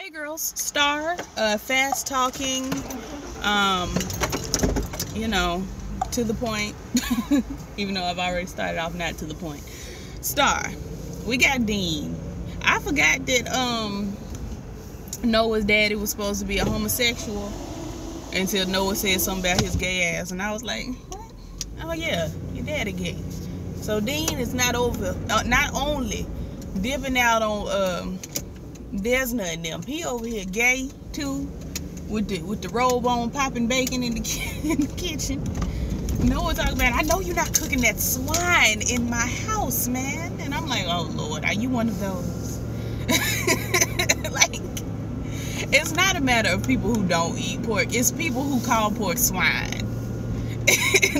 Hey girls, Star, fast talking, to the point, even though I've already started off not to the point. Star, we got Dean. I forgot that Noah's daddy was supposed to be a homosexual until Noah said something about his gay ass, and I was like, what? Oh yeah, your daddy gay. So Dean is not only dipping out on there's nothing them. He over here gay too, with the robe on, popping bacon in the kitchen. Noah talking about, I know you're not cooking that swine in my house, man. And I'm like, oh Lord, are you one of those? Like, it's not a matter of people who don't eat pork. It's people who call pork swine.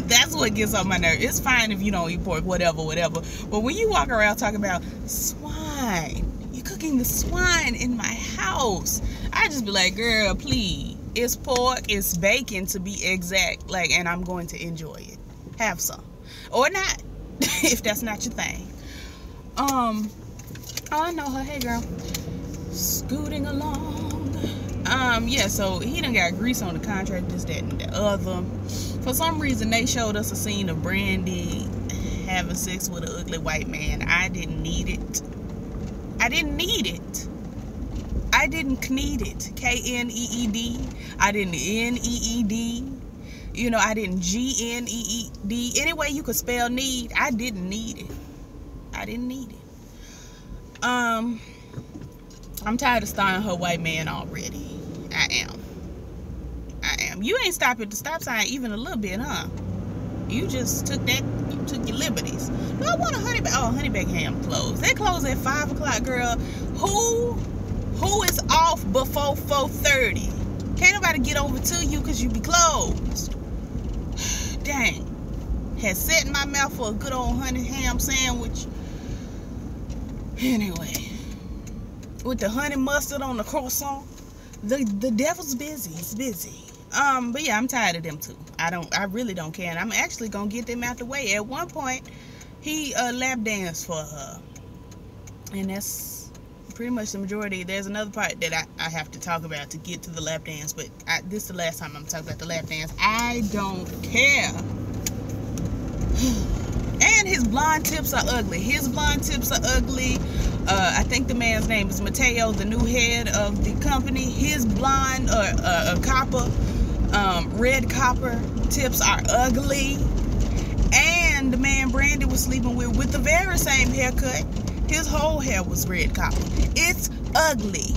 That's what gets on my nerve. It's fine if you don't eat pork, whatever. But when you walk around talking about swine, you're cooking the swine in my house, I just be like, girl, please. It's pork, it's bacon to be exact. Like, and I'm going to enjoy it. Have some. Or not, if that's not your thing. Oh, I know her. Hey, girl. Scooting along. Yeah, so he done got grease on the contract, this, that, and the other. For some reason, they showed us a scene of Brandy having sex with an ugly white man. I didn't need it. I didn't need it. I didn't need it. K-N-E-E-D. I didn't N-E-E-D. You know, I didn't G-N-E-E-D. Any way you could spell need, I didn't need it. I didn't need it. I'm tired of starring her white man already. I am. You ain't stopped at the stop sign even a little bit, huh? You just took your liberties. No, I want a Honeyback Ham closed. They close at 5 o'clock, girl. Who is off before 4:30? Can't nobody get over to you because you be closed. Dang. Had set in my mouth for a good old honey ham sandwich. Anyway, with the honey mustard on the croissant. The devil's busy. He's busy. But yeah, I'm tired of them too. I really don't care. And I'm actually gonna get them out the way. At one point, he lap danced for her, and that's pretty much the majority. There's another part that I have to talk about to get to the lap dance, but this is the last time I'm talking about the lap dance. I don't care. And his blonde tips are ugly. I think the man's name is Mateo, the new head of the company. His blonde red copper tips are ugly. And the man Brandy was sleeping with the very same haircut. His whole hair was red copper. It's ugly.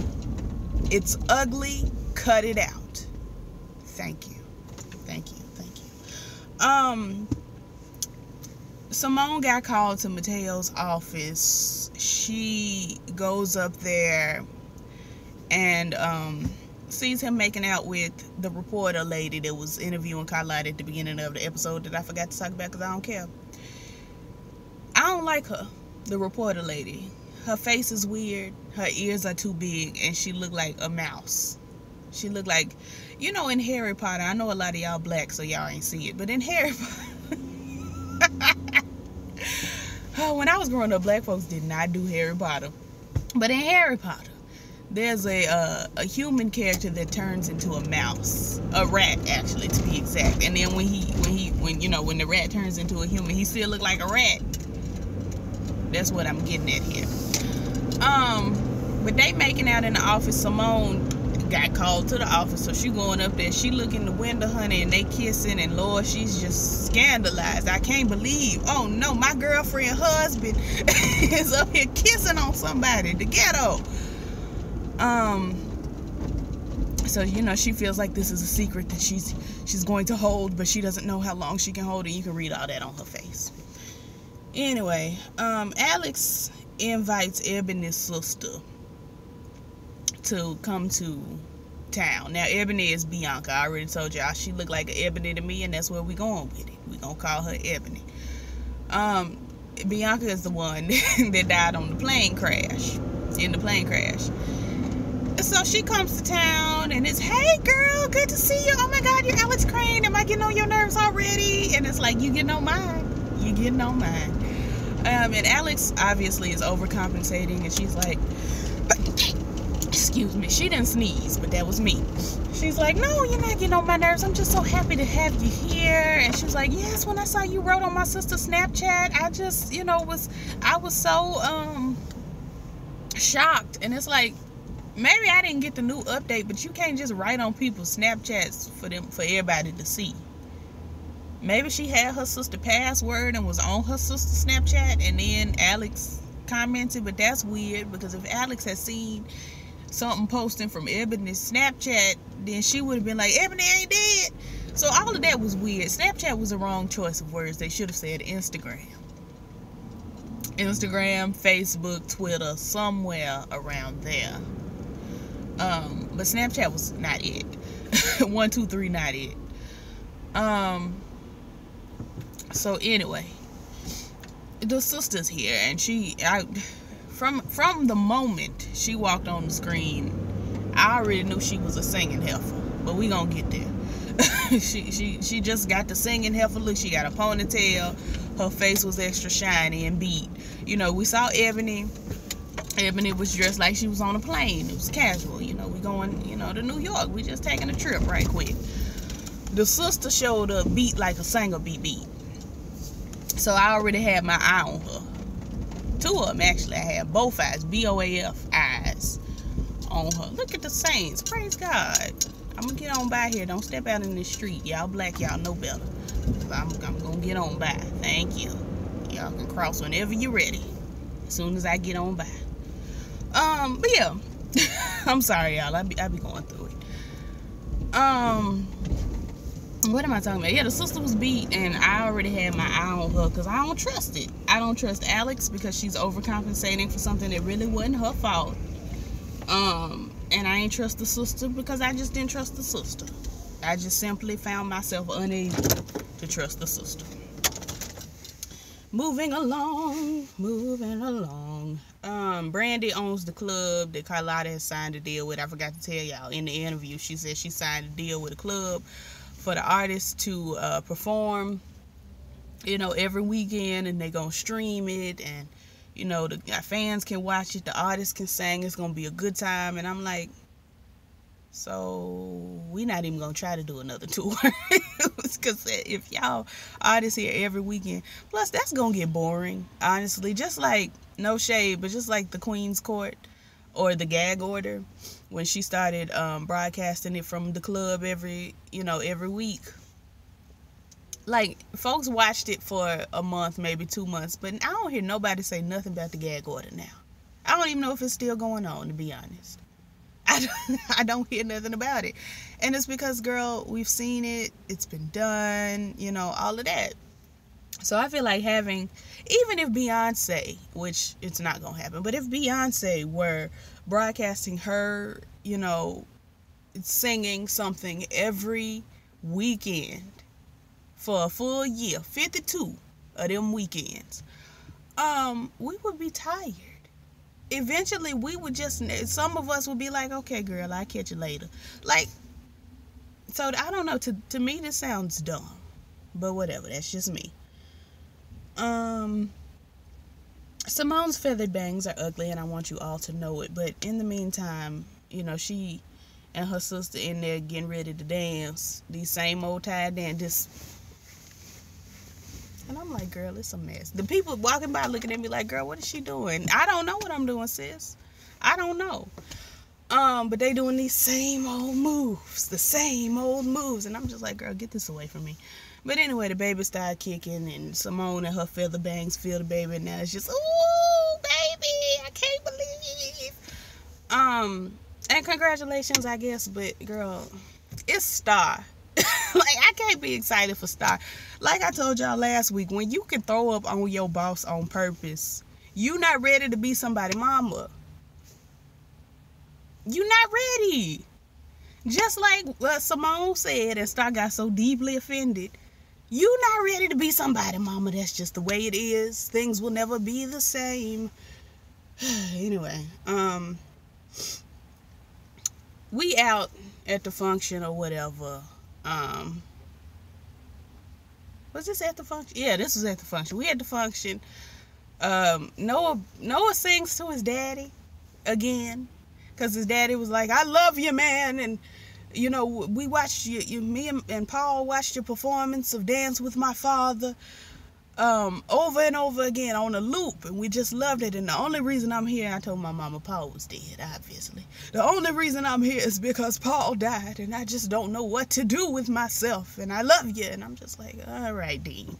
It's ugly. Cut it out. Thank you. Simone got called to Mateo's office. She goes up there and sees him making out with the reporter lady that was interviewing Carlotta at the beginning of the episode that I forgot to talk about because I don't care. I don't like her, the reporter lady. Her face is weird. Her ears are too big, and she looked like a mouse. She looked like, in Harry Potter. I know a lot of y'all black, so y'all ain't see it, but in Harry Potter. When I was growing up, black folks did not do Harry Potter. But in Harry Potter, there's a human character that turns into a mouse, a rat actually, to be exact. And then when the rat turns into a human, he still look like a rat. That's what I'm getting at here. But they making out in the office. Simone got called to the office, so she going up there. She look in the window, honey, and they kissing, and Lord, she's just scandalized. I can't believe, oh no, my girlfriend husband is up here kissing on somebody, the ghetto. So she feels like this is a secret that she's going to hold, but she doesn't know how long she can hold it. You can read all that on her face. Anyway, Alex invites Ebony's sister to come to town. Now, Ebony is Bianca. I already told y'all she looked like an Ebony to me, and that's where we going with it. We gonna call her Ebony. Bianca is the one that died on the plane crash. So she comes to town, and it's, hey girl, good to see you. Oh my God, you're Alex Crane. Am I getting on your nerves already? And it's like, you getting on mine. And Alex obviously is overcompensating, and she's like, excuse me, she didn't sneeze, but that was me. She's like, no, you're not getting on my nerves. I'm just so happy to have you here. And she was like, yes, when I saw you wrote on my sister's Snapchat, I just, I was so shocked. And it's like, maybe I didn't get the new update, but you can't just write on people's Snapchats for everybody to see. Maybe she had her sister password and was on her sister's Snapchat, and then Alex commented, but that's weird, because if Alex had seen something posting from Ebony's Snapchat, then she would have been like, Ebony ain't dead. So all of that was weird. Snapchat was the wrong choice of words. They should have said Instagram, Facebook, Twitter, somewhere around there. But Snapchat was not it. 1, 2, 3, not it. So anyway, the sister's here, and from the moment she walked on the screen, I already knew she was a singing heifer. But we gonna get there. she just got the singing heifer look. She got a ponytail. Her face was extra shiny and beat. We saw Ebony. Ebony was dressed like she was on a plane. It was casual. We going, to New York. We just taking a trip right quick. The sister showed up beat like a singer beat. So I already had my eye on her. 2 of them, actually. I had both eyes, BOAF eyes on her. Look at the saints. Praise God. I'm going to get on by here. Don't step out in the street. Y'all black, y'all know better. I'm going to get on by. Thank you. Y'all can cross whenever you're ready. As soon as I get on by. But yeah. I'm sorry, y'all. I be going through it. What am I talking about? Yeah, the sister was beat, and I already had my eye on her because I don't trust it. I don't trust Alex because she's overcompensating for something that really wasn't her fault. And I ain't trust the sister because I just didn't trust the sister. I just simply found myself unable to trust the sister. Moving along. Brandy owns the club that Carlotta has signed a deal with. I forgot to tell y'all in the interview. She said she signed a deal with a club for the artists to perform, every weekend, and they're gonna stream it, and the fans can watch it, the artists can sing. It's gonna be a good time. And I'm like, so we're not even gonna try to do another tour. Because if y'all artists here every weekend, plus that's gonna get boring, honestly. Just like, no shade, but just like the Queen's Court or the Gag Order, when she started broadcasting it from the club every week. Like, folks watched it for a month, maybe 2 months, but I don't hear nobody say nothing about the Gag Order now. I don't even know if it's still going on, to be honest. I don't hear nothing about it. And it's because, girl, we've seen it. It's been done, all of that. So I feel like even if Beyonce, which it's not going to happen, but if Beyonce were broadcasting her, singing something every weekend for a full year, 52 of them weekends, we would be tired. Eventually, we would some of us would be like, okay, girl, I'll catch you later. Like, so I don't know. To me, this sounds dumb, but whatever. That's just me. Simone's feathered bangs are ugly, and I want you all to know it. But in the meantime, she and her sister in there getting ready to dance. These same old tie dance. And I'm like, girl, it's a mess. The people walking by looking at me like, girl, what is she doing? I don't know what I'm doing, sis. I don't know. But they doing these same old moves. The same old moves. And I'm just like, girl, get this away from me. But anyway, the baby started kicking, and Simone and her feather bangs feel the baby, and now it's just, ooh, baby, I can't believe. And congratulations, I guess, but girl, it's Star. Like, I can't be excited for Star. Like I told y'all last week, when you can throw up on your boss on purpose, you not ready to be somebody's mama. You not ready. Just like Simone said, and Star got so deeply offended, you not ready to be somebody, mama. That's just the way it is. Things will never be the same. Anyway, we out at the function or whatever. Was this at the function? Yeah, this was at the function. We at the function. Noah sings to his daddy again. because his daddy was like, I love you, man, and you know, we watched me and Paul watched your performance of Dance with My Father over and over again on a loop, and we just loved it. And the only reason I'm here, I told my mama Paul was dead, obviously. The only reason I'm here is because Paul died, and I just don't know what to do with myself, and I love you. And I'm just like, all right, Dean.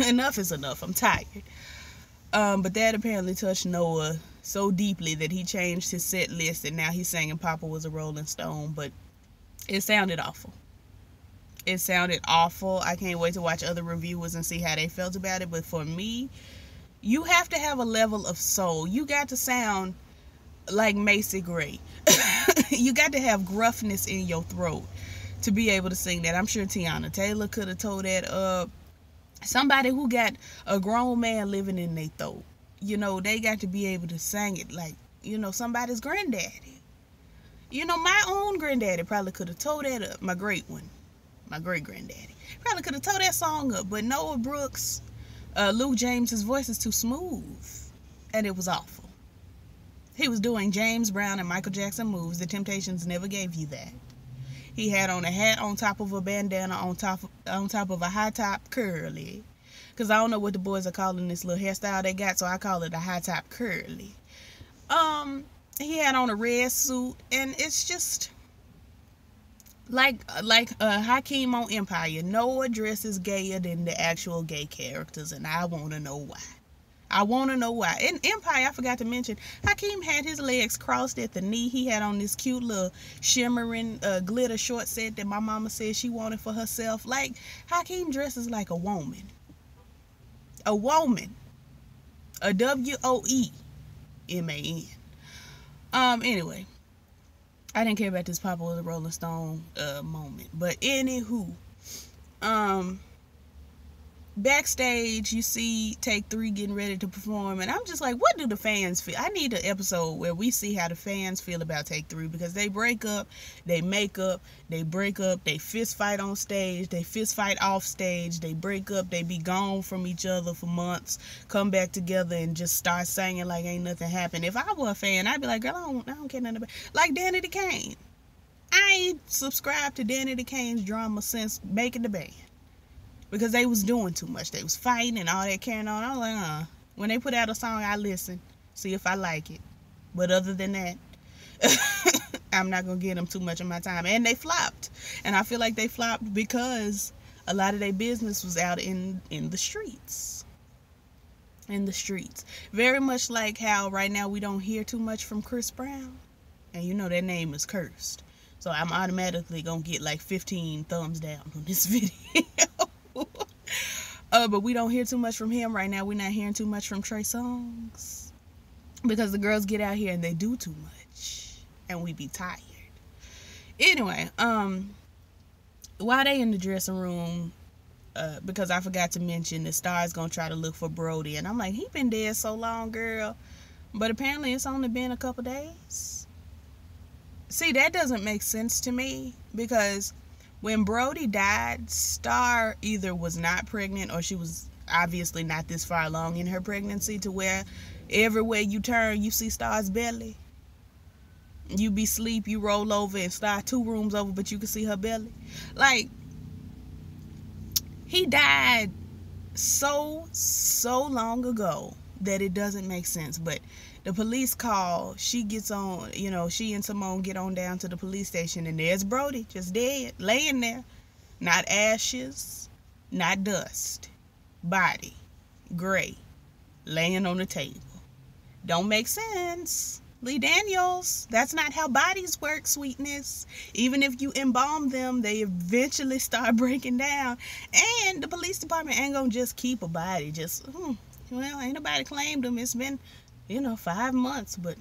Enough is enough. I'm tired. But that apparently touched Noah so deeply that he changed his set list, and now he's singing Papa Was a Rolling Stone. But it sounded awful. It sounded awful. I can't wait to watch other reviewers and see how they felt about it. But for me, you have to have a level of soul. You got to sound like Macy Gray. You got to have gruffness in your throat to be able to sing that. I'm sure Tiana Taylor could have told that up. Somebody who got a grown man living in their throat. You know, they got to be able to sing it like, you know, somebody's granddaddy. You know, my own granddaddy probably could have told that up. My great one. My great-granddaddy. Probably could have told that song up. But Noah Brooks, Luke James's voice is too smooth. And it was awful. He was doing James Brown and Michael Jackson moves. The Temptations never gave you that. He had on a hat on top of a bandana on top of a high top curly. Because I don't know what the boys are calling this little hairstyle they got, so I call it a high top curly. He had on a red suit, and it's just like Hakeem on Empire. Noah dresses gayer than the actual gay characters, and I want to know why. I want to know why. In Empire, I forgot to mention, Hakeem had his legs crossed at the knee. He had on this cute little shimmering glitter short set that my mama said she wanted for herself. Like, Hakeem dresses like a woman. A woman. A WOEMAN. Anyway. I didn't care about this Papa Was a Rolling Stone moment. But anywho, backstage you see Take 3 getting ready to perform, and I'm just like, what do the fans feel? I need an episode where we see how the fans feel about Take 3, because they break up, they make up, they break up, they fist fight on stage, they fist fight off stage, they break up, they be gone from each other for months, come back together and just start singing like ain't nothing happened. If I were a fan, I'd be like, girl, I don't care nothing about, like Danny DeCane. I ain't subscribed to Danny DeCane's drama since Making the Band. Because they was doing too much. They was fighting and all that carrying on. I was like, when they put out a song, I listen. See if I like it. But other than that, I'm not going to give them too much of my time. And they flopped. And I feel like they flopped because a lot of their business was out in the streets. In the streets. Very much like how right now we don't hear too much from Chris Brown. And you know that name is cursed. So I'm automatically going to get like 15 thumbs down on this video. But we don't hear too much from him right now. We're not hearing too much from Trey Songz, because the girls get out here and they do too much, and we be tired. Anyway, while they in the dressing room, because I forgot to mention, the Star's gonna try to look for Brody, and I'm like, he been dead so long, girl. But apparently it's only been a couple days. See, that doesn't make sense to me, because when Brody died, Star either was not pregnant, or she was obviously not this far along in her pregnancy to where everywhere you turn, you see Star's belly. You be asleep, you roll over, and Star 2 rooms over, but you can see her belly. Like, he died so long ago that it doesn't make sense. But the police call, she gets on, you know, she and Simone get on down to the police station, and there's Brody, just dead, laying there. Not ashes, not dust. Body, gray, laying on the table. Don't make sense. Lee Daniels, that's not how bodies work, sweetness. Even if you embalm them, they eventually start breaking down. And the police department ain't gonna just keep a body, just, well, ain't nobody claimed them. It's been, 5 months, but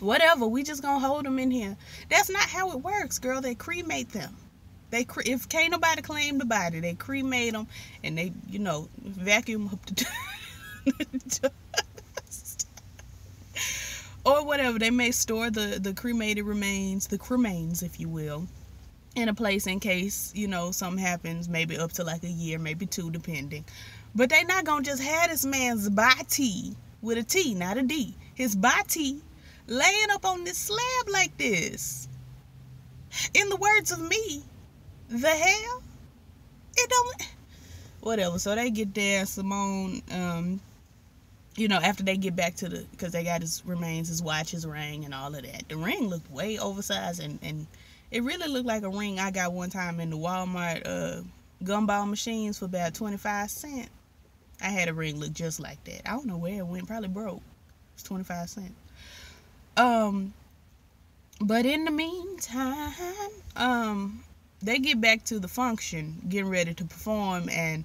whatever. We just gonna hold them in here. That's not how it works, girl. They cremate them. If can't nobody claim the body, they cremate them, and they, vacuum up the dust. Or whatever. They may store the cremated remains, the cremains, if you will, in a place in case, something happens, maybe up to like a year, maybe 2, depending. But they not gonna just have this man's body, with a T, not a D, his body laying up on this slab like this. In the words of me, the hell? It don't... Whatever. So they get there. Simone, after they get back to because they got his remains, his watch, his ring, and all of that. The ring looked way oversized, and it really looked like a ring I got one time in the Walmart gumball machines for about 25 cents. I had a ring look just like that. I don't know where it went. Probably broke. It's 25 cents. But in the meantime, they get back to the function, getting ready to perform, and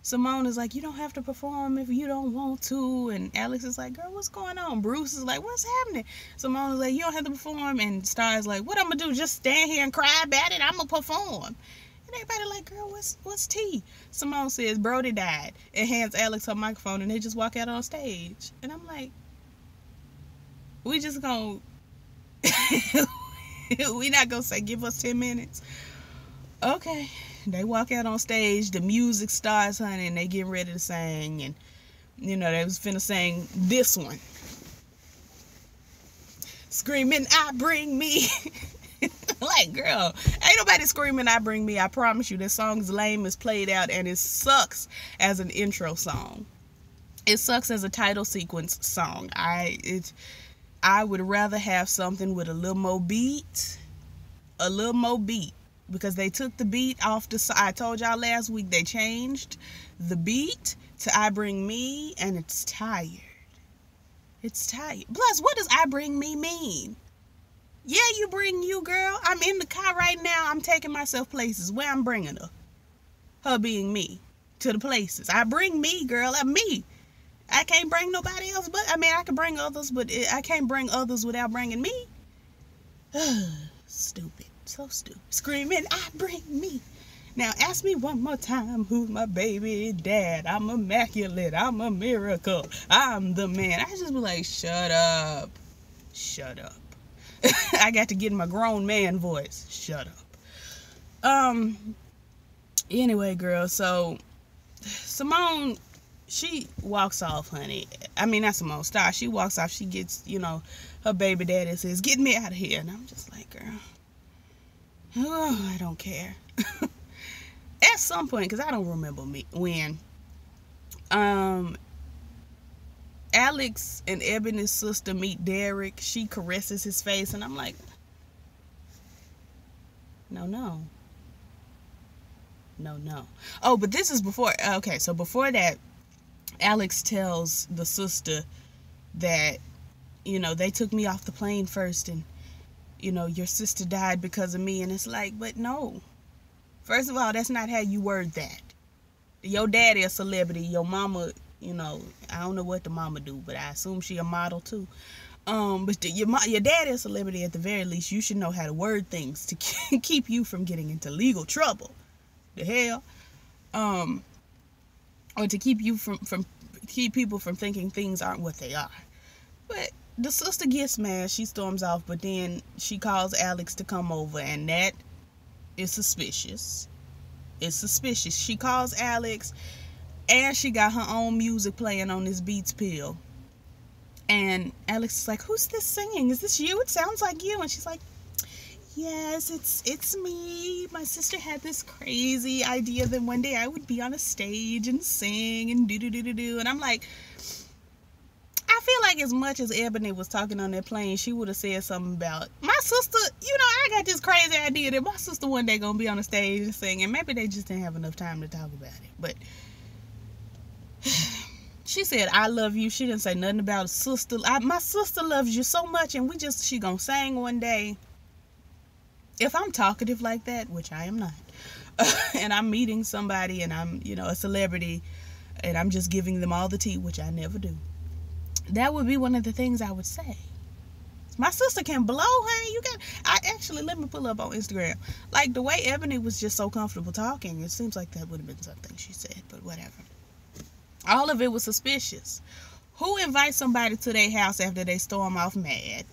Simone is like, you don't have to perform if you don't want to, and Alex is like, girl, what's going on? Bruce is like, what's happening? Simone is like, you don't have to perform, and Star is like, what I'm gonna do, just stand here and cry about it? I'm gonna perform. And everybody like, girl, what's tea? Simone says, Brody died, and hands Alex her microphone, and they just walk out on stage. And I'm like, we just gonna we not gonna say give us 10 minutes. Okay, they walk out on stage, the music starts, honey, and they get ready to sing, and they was finna sing this one, screaming I bring me. Like, girl, ain't nobody screaming I bring me. I promise you, this song's lame, is played out, and it sucks as an intro song. It sucks as a title sequence song. I would rather have something with a little more beat, because they took the beat off the side. I told y'all last week they changed the beat to I Bring Me, and it's tired. It's tired. Plus, what does I bring me mean? Yeah, you bring you, girl. I'm in the car right now. I'm taking myself places. Where I'm bringing her? Her being me. To the places. I bring me, girl. I'm me. I can't bring nobody else, but I can bring others, but I can't bring others without bringing me. Stupid. So stupid. Screaming, I bring me. Now ask me one more time, who's my baby dad? I'm immaculate. I'm a miracle. I'm the man. I just be like, shut up. Shut up. I got to get in my grown man voice. Shut up. Anyway, girl, so Simone, she walks off, honey. I mean, not Simone, Star. She walks off. She gets, her baby daddy says, get me out of here. And I'm just like, girl, oh, I don't care. At some point, because I don't remember when, Alex and Ebony's sister meet Derek. She caresses his face, and I'm like, no. Oh, but this is before. Okay, so before that, Alex tells the sister that, they took me off the plane first, and, your sister died because of me. And it's like, but no. First of all, that's not how you word that. Your daddy a celebrity. Your mama, I don't know what the mama do, but I assume she a model too. But your daddy a celebrity. At the very least, you should know how to word things to keep you from getting into legal trouble. The hell? Or to keep you keep people from thinking things aren't what they are. But the sister gets mad. She storms off, but then she calls Alex to come over, and that is suspicious. It's suspicious. She calls Alex, and she got her own music playing on this Beats pill. And Alex is like, who's this singing? Is this you? It sounds like you. And she's like, yes, it's me. My sister had this crazy idea that one day I would be on a stage and sing and do. And I'm like, I feel like as much as Ebony was talking on that plane, she would have said something about, my sister, I got this crazy idea that my sister one day gonna be on the stage and sing, and maybe they just didn't have enough time to talk about it. But she said, I love you. She didn't say nothing about a sister. My sister loves you so much, and she gonna sing one day. If I'm talkative like that, which I am not, and I'm meeting somebody and I'm, a celebrity, and I'm just giving them all the tea, which I never do, that would be one of the things I would say. My sister can blow, honey. Let me pull up on Instagram. Like, the way Ebony was just so comfortable talking, it seems like that would have been something she said, but whatever. All of it was suspicious. Who invites somebody to their house after they storm off mad?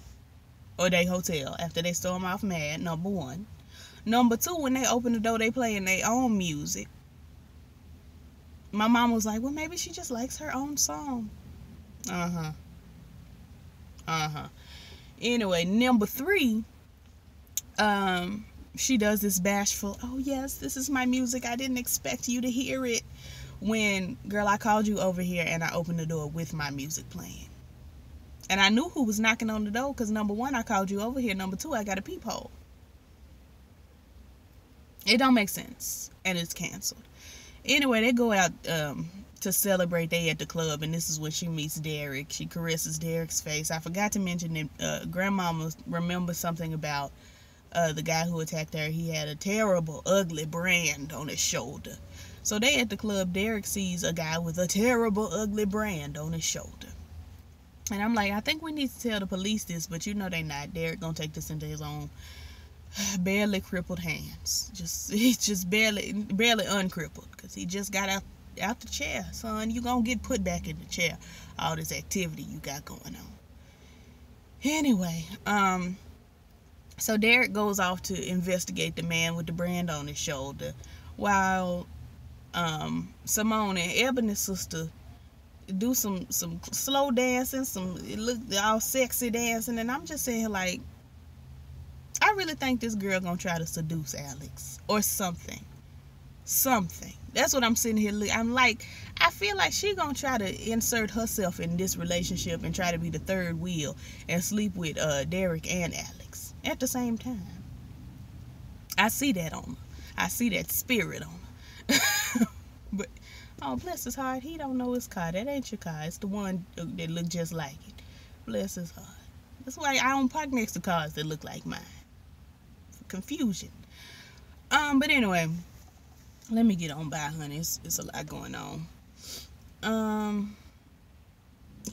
Or their hotel after they storm off mad, number one. Number two, when they open the door, they playing their own music. My mom was like, well, maybe she just likes her own song. Anyway, number 3, she does this bashful, oh yes, this is my music, I didn't expect you to hear it, when, girl, I called you over here and I opened the door with my music playing. And I knew who was knocking on the door, because number 1, I called you over here. Number 2, I got a peephole. It don't make sense. And it's canceled. Anyway, they go out to celebrate. They at the club, and this is when she meets Derek. She caresses Derek's face. I forgot to mention that Grandmama remembers something about the guy who attacked her. He had a terrible, ugly brand on his shoulder. So they at the club. Derek sees a guy with a terrible, ugly brand on his shoulder. And I'm like, I think we need to tell the police this, but you know they not. Derek gonna take this into his own barely crippled hands. He's just barely uncrippled, because he just got out the chair. Son, you gonna get put back in the chair. All this activity you got going on. Anyway, so Derek goes off to investigate the man with the brand on his shoulder, while Simone and Ebony's sister do some slow dancing, it looked all sexy dancing, and I'm just saying, like, I really think this girl gonna try to seduce Alex or something. That's what I'm sitting here. I'm like, I feel like she gonna try to insert herself in this relationship and try to be the third wheel and sleep with Derek and Alex at the same time. I see that on her. I see that spirit on her. But oh, bless his heart, he don't know his car. That ain't your car. It's the one that look just like it. Bless his heart. That's why I don't park next to cars that look like mine. Confusion. But anyway, let me get on by, honey. It's a lot going on.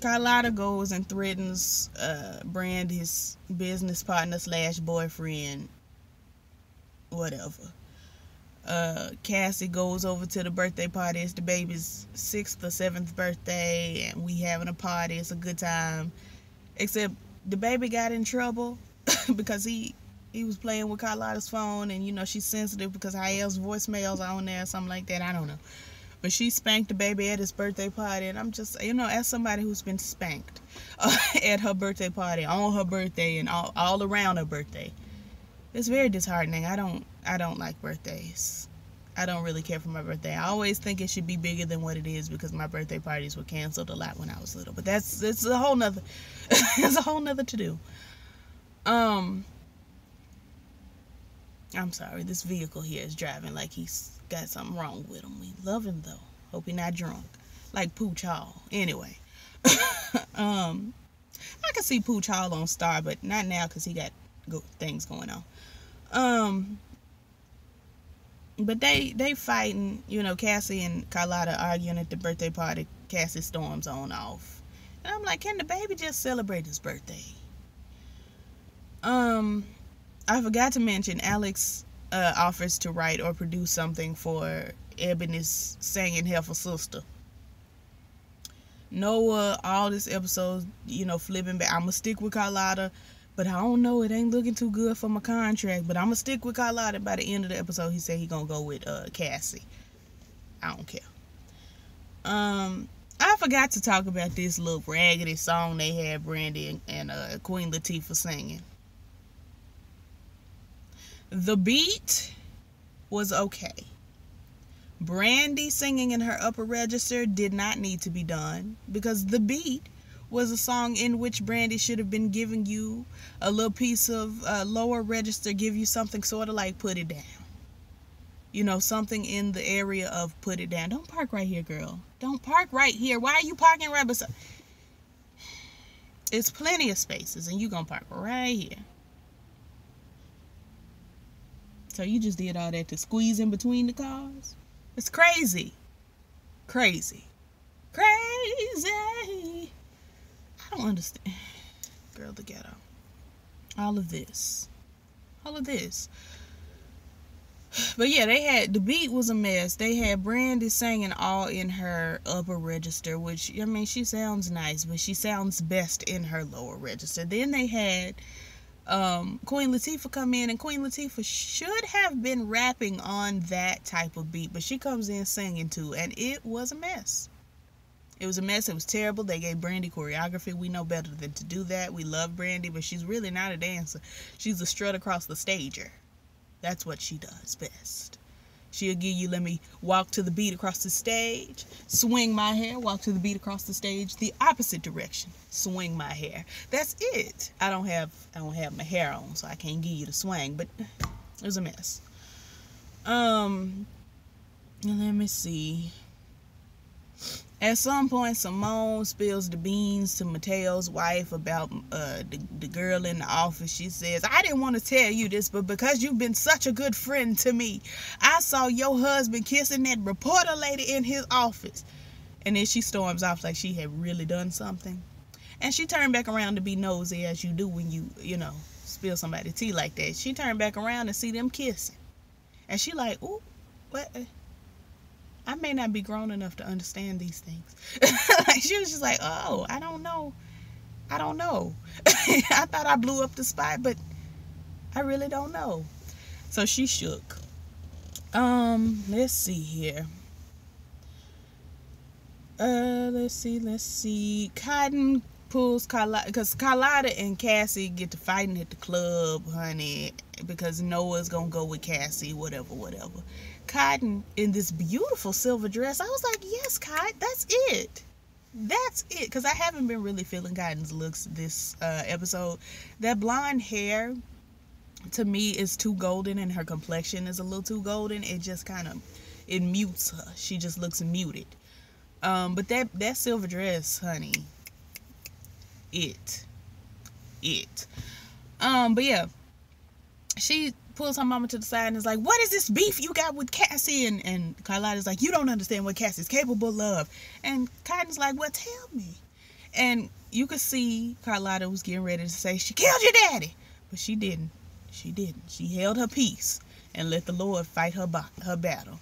Carlotta goes and threatens Brand, his business partner / boyfriend, whatever. Cassie goes over to the birthday party. It's the baby's 6th or 7th birthday, and we having a party. It's a good time, except the baby got in trouble because he was playing with Carlotta's phone, and you know she's sensitive because Hayel's voicemails are on there or something like that. I don't know, but she spanked the baby at his birthday party, and I'm just, you know, as somebody who's been spanked at her birthday party, on her birthday, and all around her birthday, it's very disheartening. I don't like birthdays. I don't really care for my birthday. I always think it should be bigger than what it is, because my birthday parties were canceled a lot when I was little. But it's a whole nother it's a whole nother to do. I'm sorry, this vehicle here is driving like he's got something wrong with him. We love him though. Hope he's not drunk. Like Pooch Hall. Anyway. I can see Pooch Hall on Star, but not now because he got things going on. But they fighting, you know, Cassie and Carlotta arguing at the birthday party. Cassie storms on off. And I'm like, can the baby just celebrate his birthday? I forgot to mention Alex offers to write or produce something for Ebony's singing heifer sister. Noah, all this episode, you know, flipping back. I'm gonna stick with Carlotta, but I don't know, it ain't looking too good for my contract, but I'm gonna stick with Carlotta. By the end of the episode, he said he gonna go with Cassie. I don't care. I forgot to talk about this little raggedy song they had Brandy and Queen Latifah singing. The beat was okay. Brandy singing in her upper register did not need to be done, because the beat was a song in which Brandy should have been giving you a little piece of lower register, give you something sort of like Put It Down. You know, something in the area of Put It Down. Don't park right here, girl. Don't park right here. Why are you parking right beside? It's plenty of spaces, and you gonna park right here. So you just did all that to squeeze in between the cars? It's crazy. Crazy. Crazy. I don't understand. Girl, the ghetto. All of this. But yeah, the beat was a mess. They had Brandy singing all in her upper register, which, I mean, she sounds nice, but she sounds best in her lower register. Then they had Queen Latifah come in, and Queen Latifah should have been rapping on that type of beat, but she comes in singing too, and it was a mess. It was a mess. It was terrible. They gave Brandy choreography. We know better than to do that. We love Brandy, but she's really not a dancer. She's a strut across the stager. That's what she does best. She'll give you, let me walk to the beat across the stage, swing my hair, walk to the beat across the stage, the opposite direction, swing my hair. That's it. I don't have my hair on, so I can't give you the swing, but it was a mess. Let me see. At some point, Simone spills the beans to Mateo's wife about the girl in the office. She says, I didn't want to tell you this, but because you've been such a good friend to me, I saw your husband kissing that reporter lady in his office. And then she storms off like she had really done something. And she turned back around to be nosy, as you do when you know, spill somebody's tea like that. She turned back around and see them kissing. And she like, ooh, what? I may not be grown enough to understand these things. Like, she was just like, oh, I don't know. I thought I blew up the spot, but I really don't know. So she shook. Let's see here. Let's see. Cotton pulls Carlotta, because Carlotta and Cassie get to fighting at the club, honey, because Noah's gonna go with Cassie, whatever. Cotton in this beautiful silver dress. I was like, yes, Cotton, that's it. Because I haven't been really feeling Cotton's looks this episode. That blonde hair, to me, is too golden, and her complexion is a little too golden. It just it mutes her. She just looks muted. But that silver dress, honey, it. But yeah, she pulls her mama to the side and is like, what is this beef you got with Cassie? And Carlotta's like, you don't understand what Cassie's capable of. And Cotton's like, well, tell me. And you could see Carlotta was getting ready to say, she killed your daddy. But she didn't. She held her peace and let the Lord fight her battle.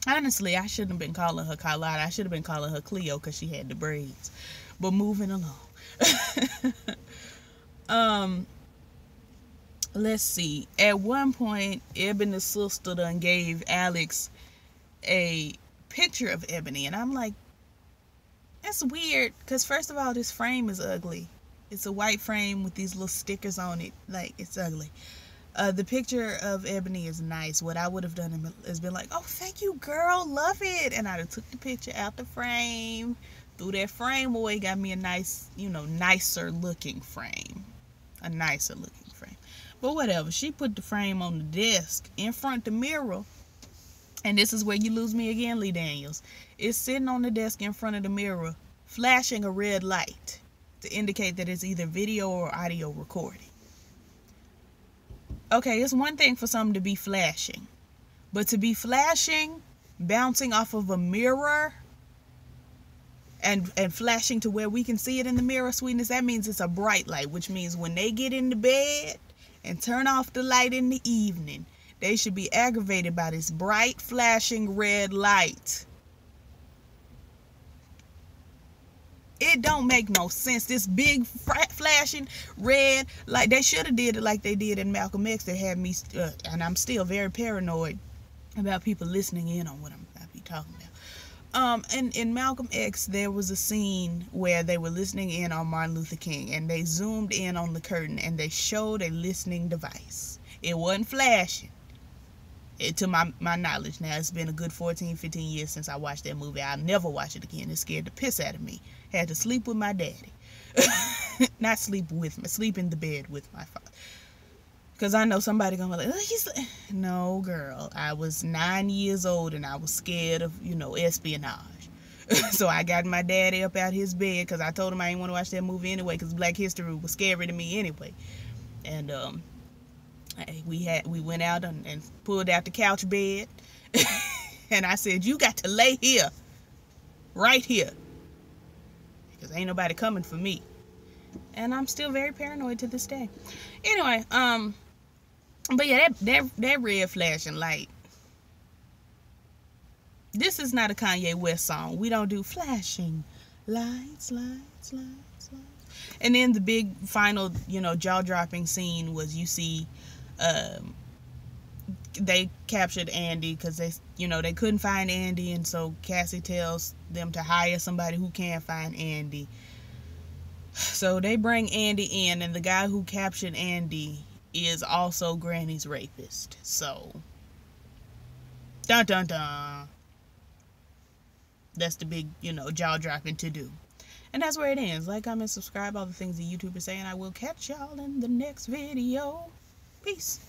Honestly, I shouldn't have been calling her Carlotta. I should have been calling her Cleo because she had the braids. But moving along. Let's see. At one point, Ebony's sister done gave Alex a picture of Ebony. And I'm like, that's weird. Because first of all, this frame is ugly. It's a white frame with these little stickers on it. Like, it's ugly. The picture of Ebony is nice. What I would have done is been like, oh, thank you, girl. Love it. And I'd have took the picture out the frame. Threw that frame away. Got me a nice, nicer looking frame. A nicer looking frame. But whatever, she put the frame on the desk in front of the mirror. And this is where you lose me again, Lee Daniels. It's sitting on the desk in front of the mirror, flashing a red light to indicate that it's either video or audio recording. Okay, it's one thing for something to be flashing. But to be flashing, bouncing off of a mirror, and flashing to where we can see it in the mirror, sweetness, that means it's a bright light, which means when they get into bed and turn off the light in the evening, they should be aggravated by this bright flashing red light. It don't make no sense. This big flashing red light. They should have did it like they did in Malcolm X. They had me, and I'm still very paranoid about people listening in on what I be talking about. In Malcolm X, there was a scene where they were listening in on Martin Luther King, and they zoomed in on the curtain, and they showed a listening device. It wasn't flashing. To my knowledge. Now, it's been a good 14, 15 years since I watched that movie. I'll never watch it again. It scared the piss out of me. Had to sleep with my daddy. Not sleep with me. Sleep in the bed with my father. Because I know somebody gonna be like, oh, no, girl. I was 9 years old and I was scared of, espionage. So I got my daddy up out his bed because I told him I didn't want to watch that movie anyway because Black History was scary to me anyway. And we went out and pulled out the couch bed. And I said, you got to lay here. Right here. Because ain't nobody coming for me. And I'm still very paranoid to this day. Anyway, but yeah, that red flashing light. This is not a Kanye West song. We don't do flashing lights, lights, lights, lights. And then the big final, jaw-dropping scene was you see they captured Andy because they couldn't find Andy, and so Cassie tells them to hire somebody who can find Andy. So they bring Andy in, and the guy who captured Andy is also Granny's rapist. So dun dun dun. That's the big, jaw dropping to do. And that's where it ends. Like, comment, subscribe, all the things the YouTubers say, and I will catch y'all in the next video. Peace.